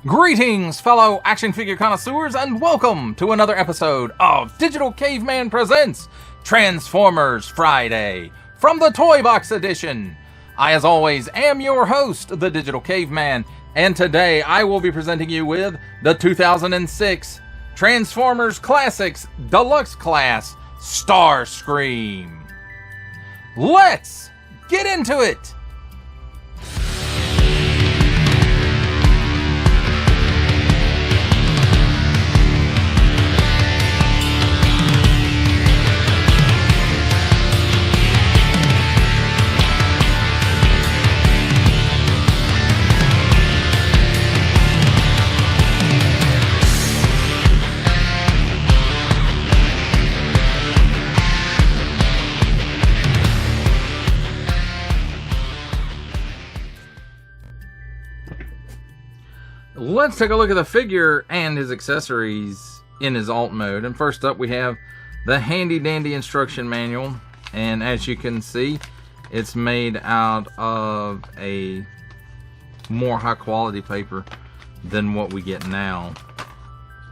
Greetings, fellow action figure connoisseurs, and welcome to another episode of Digital Caveman Presents Transformers Friday from the Toybox edition. I, as always, am your host, the Digital Caveman, and today I will be presenting you with the 2006 Transformers Classics Deluxe Class Starscream. Let's get into it! Let's take a look at the figure and his accessories in his alt mode. And first up we have the handy dandy instruction manual. And as you can see, it's made out of a more high quality paper than what we get now.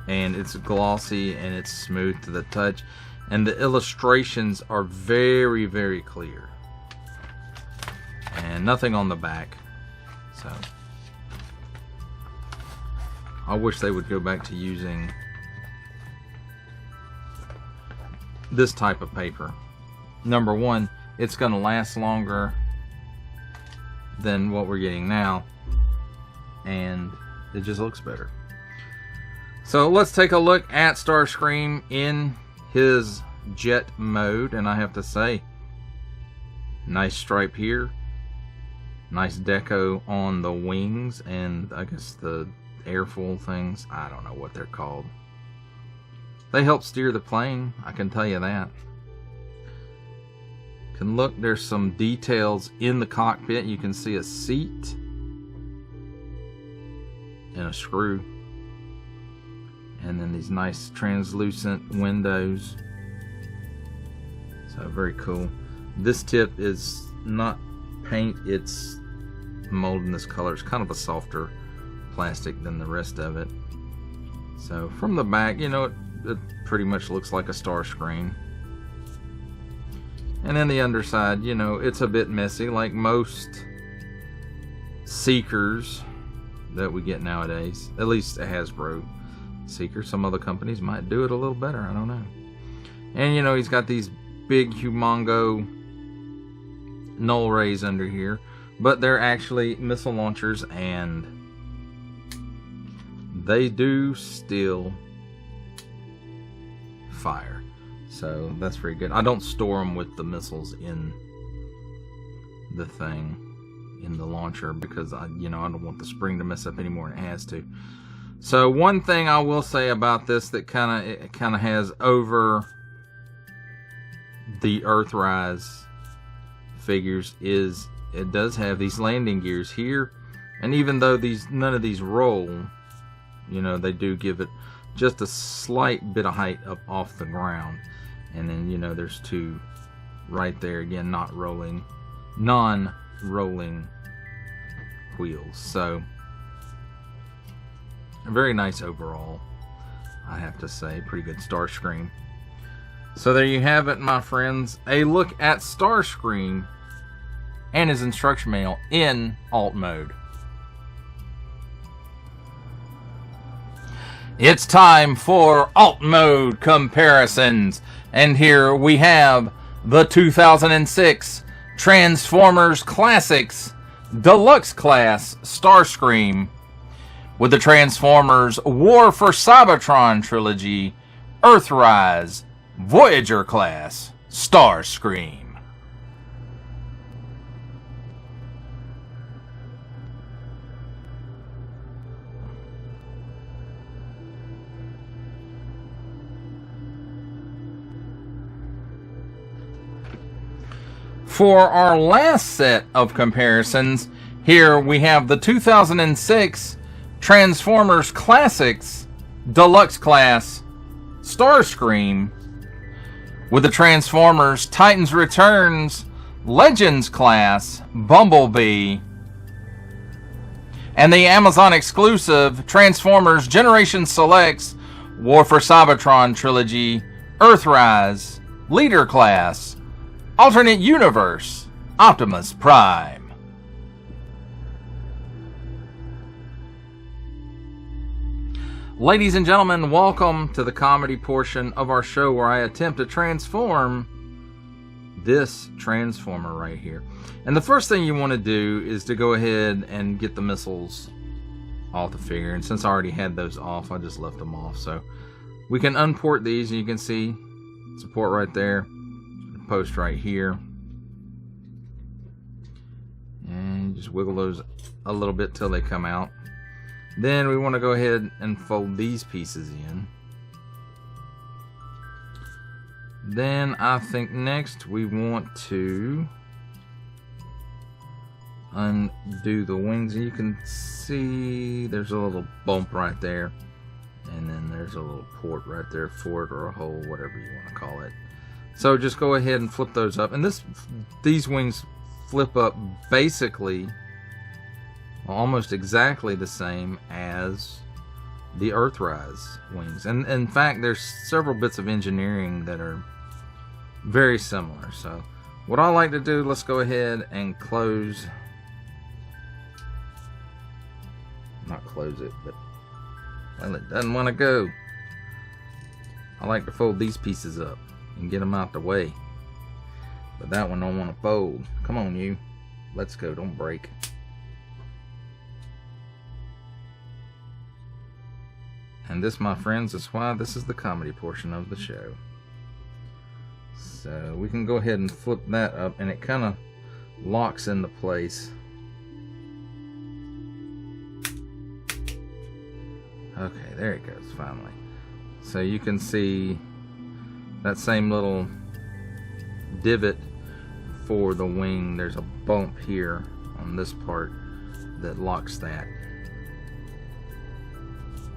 And it's glossy and it's smooth to the touch. And the illustrations are very, very clear. And nothing on the back. So I wish they would go back to using this type of paper. Number one, it's going to last longer than what we're getting now, and it just looks better. So let's take a look at Starscream in his jet mode, and I have to say, nice stripe here, nice deco on the wings, and I guess the airfoil things, I don't know what they're called. They help steer the plane, I can tell you that. Can look, there's some details in the cockpit. You can see a seat and a screw, and then these nice translucent windows. So very cool. This tip is not paint, it's molded in this color. It's kind of a softer plastic than the rest of it. So from the back, you know, it pretty much looks like a Starscream. And then the underside, you know, it's a bit messy like most Seekers that we get nowadays. At least a Hasbro Seeker. Some other companies might do it a little better, I don't know. And you know, he's got these big humongo null rays under here, but they're actually missile launchers, and they do still fire. So that's very good. I don't store them with the missiles in the thing, in the launcher, because I don't want the spring to mess up any more than it has to. So one thing I will say about this that kind of has over the Earthrise figures is it does have these landing gears here, and even though none of these roll, you know, they do give it just a slight bit of height up off the ground. And then, you know, there's two right there, again, non-rolling wheels. So very nice overall, I have to say. Pretty good Starscream. So there you have it, my friends. A look at Starscream and his instruction manual in alt mode. It's time for alt mode comparisons, and here we have the 2006 Transformers Classics Deluxe Class Starscream with the Transformers War for Cybertron Trilogy Earthrise Voyager Class Starscream. For our last set of comparisons, here we have the 2006 Transformers Classics Deluxe Class Starscream with the Transformers Titans Returns Legends Class Bumblebee and the Amazon exclusive Transformers Generation Selects War for Cybertron Trilogy Earthrise Leader Class Alternate Universe Optimus Prime. Ladies and gentlemen, welcome to the comedy portion of our show where I attempt to transform this Transformer right here. And the first thing you want to do is to go ahead and get the missiles off the figure. And since I already had those off, I just left them off. So we can unport these, and you can see support right there, post right here. And just wiggle those a little bit till they come out. Then we want to go ahead and fold these pieces in. Then I think next we want to undo the wings. And you can see there's a little bump right there. And then there's a little port right there for it, or a hole, whatever you want to call it. So just go ahead and flip those up. And these wings flip up basically almost exactly the same as the Earthrise wings. And in fact, there's several bits of engineering that are very similar. So what I like to do, let's go ahead and close, not close it, but well, it doesn't want to go. I like to fold these pieces up and get them out the way. But that one don't want to fold. Come on, you. Let's go. Don't break. And this, my friends, is why this is the comedy portion of the show. So we can go ahead and flip that up, and it kind of locks into place. Okay, there it goes, finally. So you can see that same little divot for the wing. There's a bump here on this part that locks that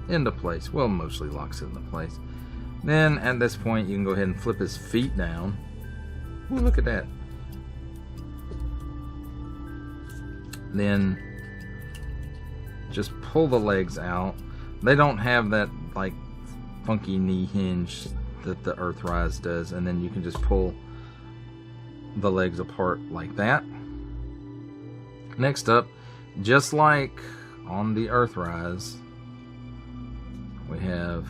into place. Well, mostly locks it into place. Then at this point you can go ahead and flip his feet down. Ooh, look at that. Then just pull the legs out. They don't have that like funky knee hinge that the Earthrise does, and then you can just pull the legs apart like that. Next up, just like on the Earthrise, we have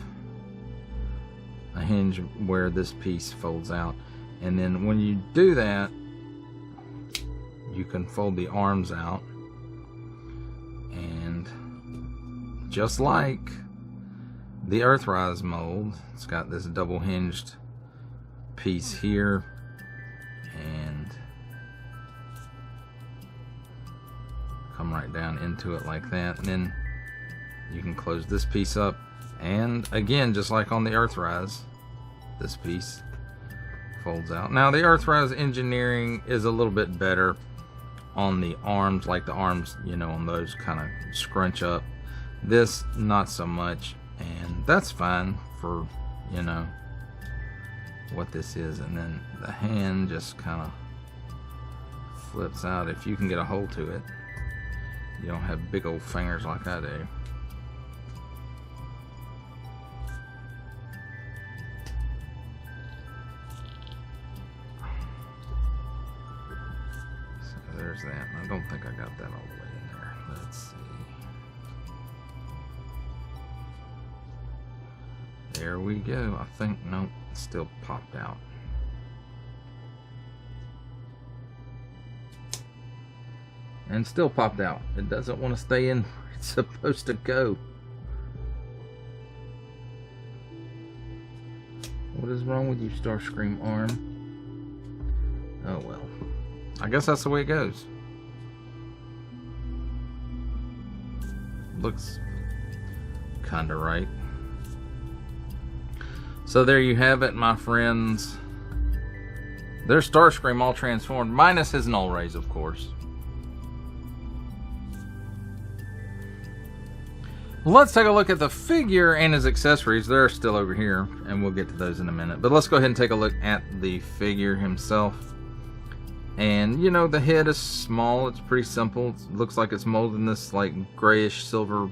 a hinge where this piece folds out, and then when you do that, you can fold the arms out, and just like the Earthrise mold, it's got this double hinged piece here, and come right down into it like that, and then you can close this piece up. And again, just like on the Earthrise, this piece folds out. Now the Earthrise engineering is a little bit better on the arms, like the arms, you know, on those kind of scrunch up. This, not so much, and that's fine for, you know, what this is. And then the hand just kind of flips out if you can get a hold to it. You don't have big old fingers like I do. There's that. I don't think I got that all the way in there. Let's see. There we go. I think, nope, it's still popped out. And still popped out. It doesn't want to stay in where it's supposed to go. What is wrong with you, Starscream arm? Oh well. I guess that's the way it goes. Looks kinda right. So there you have it, my friends. There's Starscream all transformed, minus his null rays, of course. Let's take a look at the figure and his accessories. They're still over here, and we'll get to those in a minute. But let's go ahead and take a look at the figure himself. And you know, the head is small, it's pretty simple. It looks like it's molded in this like grayish silver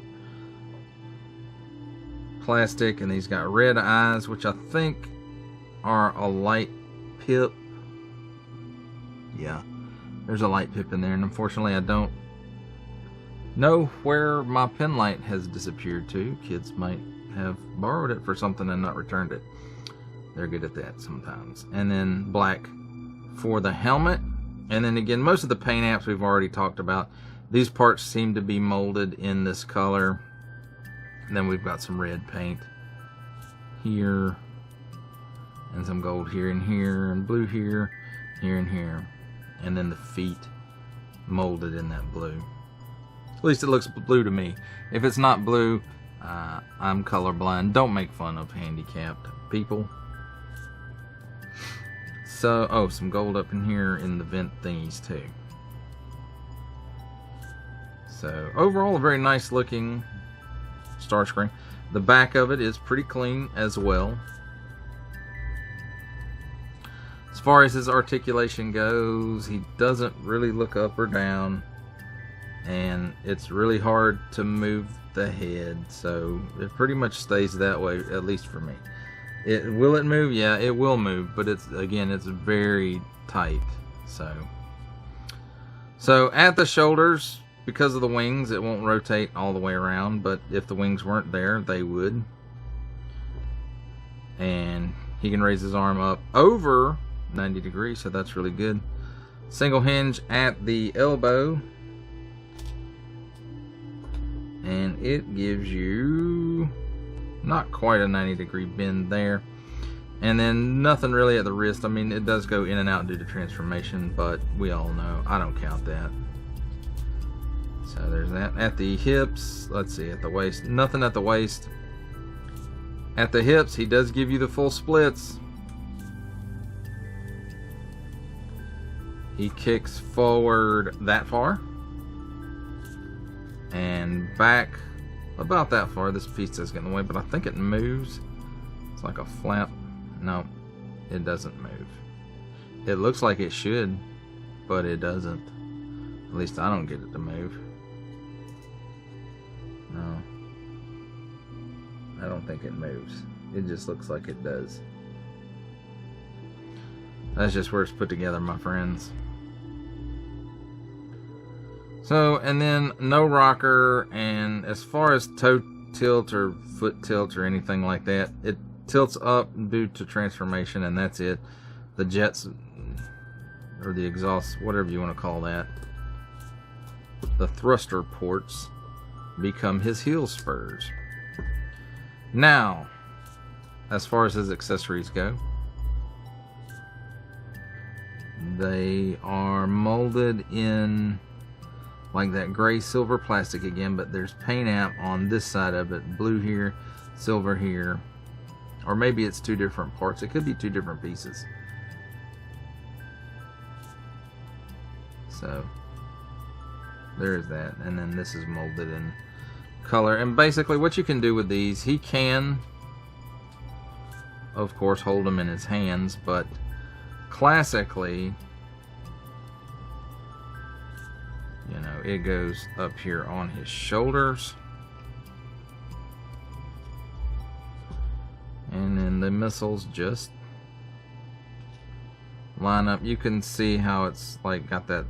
plastic, and he's got red eyes, which I think are a light pip. Yeah, there's a light pip in there, and unfortunately I don't know where my pen light has disappeared to. Kids might have borrowed it for something and not returned it. They're good at that sometimes. And then black for the helmet. And then again, most of the paint apps we've already talked about. These parts seem to be molded in this color. And then we've got some red paint here, and some gold here and here, and blue here, here and here. And then the feet molded in that blue. At least it looks blue to me. If it's not blue, I'm colorblind. Don't make fun of handicapped people. So, oh, some gold up in here in the vent thingies too. So, overall, a very nice looking Starscream. The back of it is pretty clean as well. As far as his articulation goes, he doesn't really look up or down, and it's really hard to move the head, so it pretty much stays that way, at least for me. Will it move? Yeah, it will move, but it's very tight. So at the shoulders, because of the wings, it won't rotate all the way around, but if the wings weren't there, they would. And he can raise his arm up over 90 degrees, so that's really good. Single hinge at the elbow, and it gives you not quite a 90 degree bend there. And then nothing really at the wrist. I mean, it does go in and out due to transformation, but we all know I don't count that. So there's that. At the hips, let's see, at the waist, nothing at the waist. At the hips, he does give you the full splits. He kicks forward that far and back about that far. This piece does get in the way, but I think it moves. It's like a flap. No, it doesn't move. It looks like it should, but it doesn't. At least I don't get it to move. No, I don't think it moves. It just looks like it does. That's just where it's put together, my friends. So, and then no rocker, and as far as toe tilt or foot tilt or anything like that, it tilts up due to transformation, and that's it. The jets, or the exhaust, whatever you want to call that, the thruster ports become his heel spurs. Now, as far as his accessories go, they are molded in like that gray silver plastic again, but there's paint app on this side of it, blue here, silver here, or maybe it's two different parts. It could be two different pieces. So there is that, and then this is molded in color. And basically what you can do with these, he can of course hold them in his hands, but classically, you know, it goes up here on his shoulders, and then the missiles just line up. You can see how it's like got that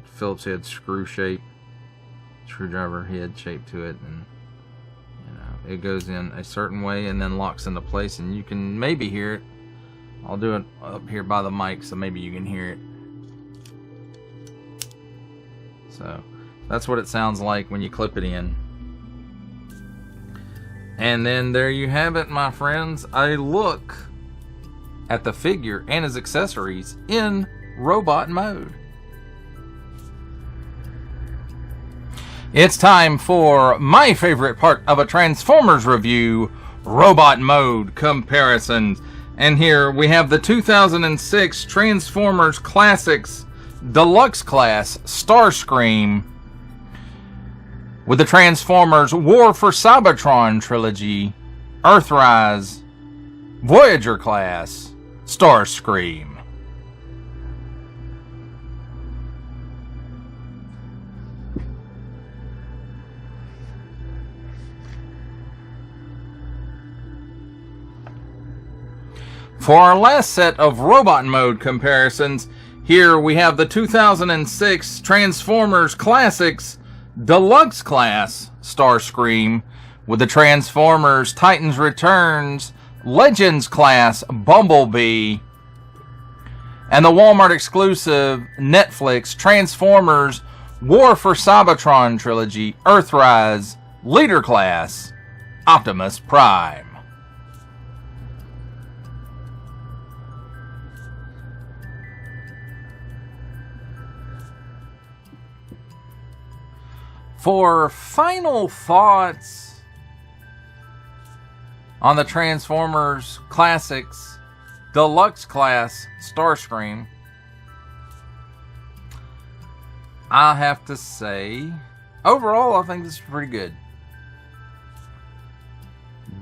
Phillips head screwdriver head shape to it, and you know, it goes in a certain way and then locks into place, and you can maybe hear it. I'll do it up here by the mic so maybe you can hear it. So that's what it sounds like when you clip it in. And then there you have it, my friends, a look at the figure and his accessories in robot mode. It's time for my favorite part of a Transformers review, robot mode comparisons. And here we have the 2006 Transformers Classics Deluxe Class Starscream with the Transformers War for Cybertron trilogy, Earthrise, Voyager Class Starscream. For our last set of robot mode comparisons, here we have the 2006 Transformers Classics Deluxe Class Starscream with the Transformers Titans Returns Legends Class Bumblebee and the Walmart exclusive Netflix Transformers War for Cybertron Trilogy Earthrise Leader Class Optimus Prime. For final thoughts on the Transformers Classics Deluxe Class Starscream, I have to say, overall, I think this is pretty good.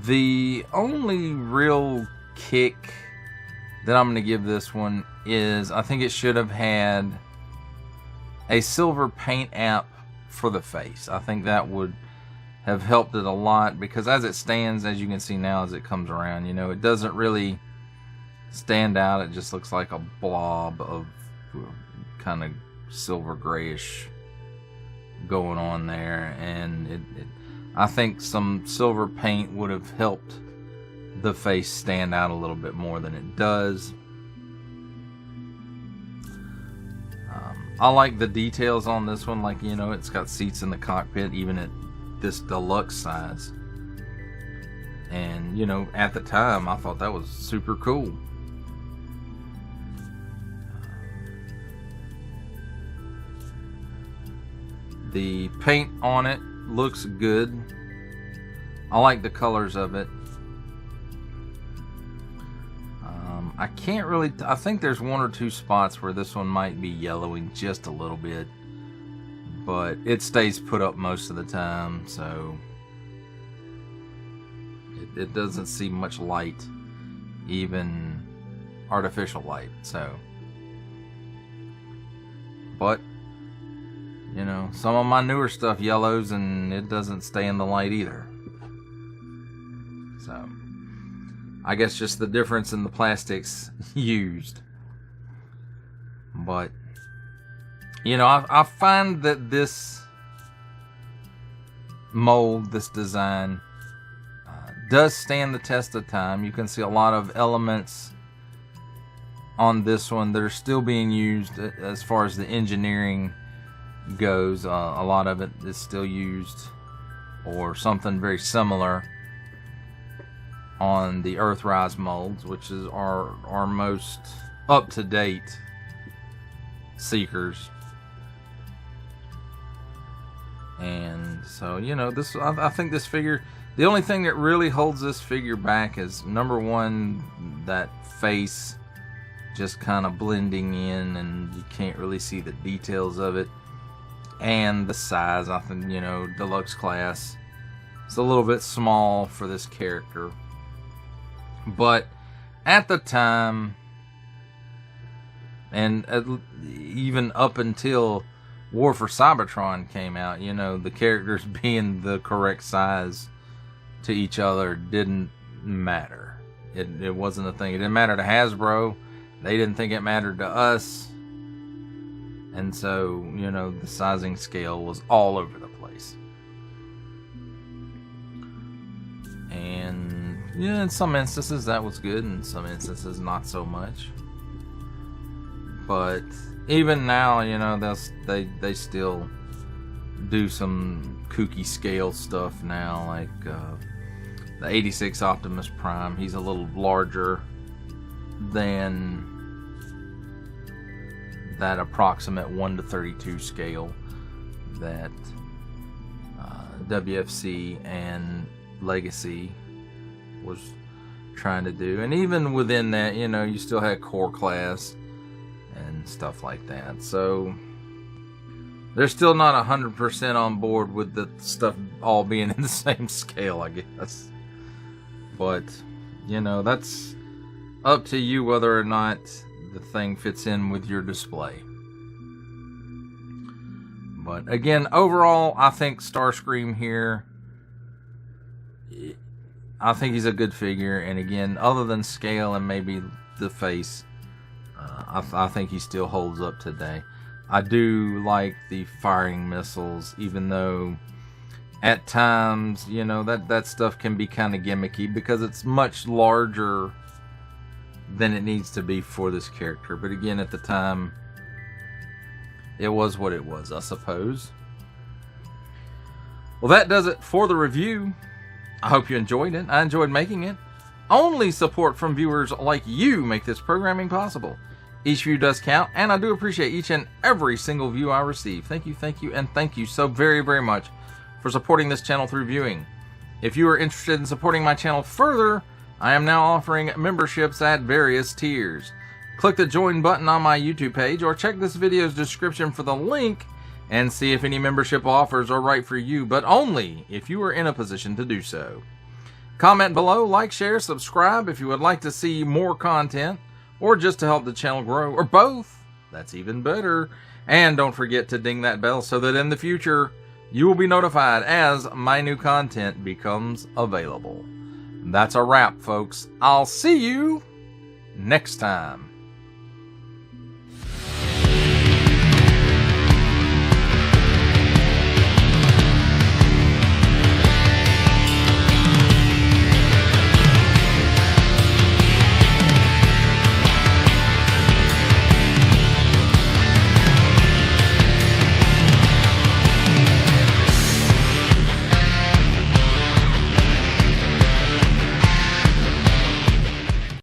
The only real kick that I'm going to give this one is I think it should have had a silver paint app for the face. I think that would have helped it a lot, because as it stands, as you can see now as it comes around, you know, it doesn't really stand out. It just looks like a blob of kind of silver grayish going on there, and I think some silver paint would have helped the face stand out a little bit more than it does. I like the details on this one, like, you know, it's got seats in the cockpit even at this deluxe size, and you know, at the time I thought that was super cool. The paint on it looks good. I like the colors of it. I can't really, I think there's one or two spots where this one might be yellowing just a little bit, but it stays put up most of the time, so it doesn't see much light, even artificial light. So, but you know, some of my newer stuff yellows and it doesn't stay in the light either. So, I guess just the difference in the plastics used. But, you know, I find that this mold, this design, does stand the test of time. You can see a lot of elements on this one that are still being used as far as the engineering goes. A lot of it is still used, or something very similar, on the Earthrise molds, which is our most up-to-date Seekers. And so, you know, this, I think this figure, the only thing that really holds this figure back is, number one, that face just kind of blending in and you can't really see the details of it, and the size. I think, you know, deluxe class, it's a little bit small for this character. But at the time, and even up until War for Cybertron came out, you know, the characters being the correct size to each other didn't matter. It wasn't a thing. It didn't matter to Hasbro. They didn't think it mattered to us. And so, you know, the sizing scale was all over the place. And yeah, in some instances that was good, in some instances not so much. But even now, you know, they still do some kooky scale stuff now, like the 86 Optimus Prime. He's a little larger than that approximate 1:32 scale that WFC and Legacy was trying to do. And even within that, you know, you still had core class and stuff like that. So they're still not 100% on board with the stuff all being in the same scale, I guess. But, you know, that's up to you whether or not the thing fits in with your display. But again, overall, I think Starscream here, I think he's a good figure, and again, other than scale and maybe the face, I think he still holds up today. I do like the firing missiles, even though at times, you know, that stuff can be kind of gimmicky because it's much larger than it needs to be for this character. But again, at the time, it was what it was, I suppose. Well, that does it for the review. I hope you enjoyed it. I enjoyed making it. Only support from viewers like you make this programming possible. Each view does count, and I do appreciate each and every single view I receive. Thank you, and thank you so very, very much for supporting this channel through viewing. If you are interested in supporting my channel further, I am now offering memberships at various tiers. Click the join button on my YouTube page, or check this video's description for the link and see if any membership offers are right for you, but only if you are in a position to do so. Comment below, like, share, subscribe if you would like to see more content, or just to help the channel grow, or both. That's even better. And don't forget to ding that bell so that in the future, you will be notified as my new content becomes available. That's a wrap, folks. I'll see you next time.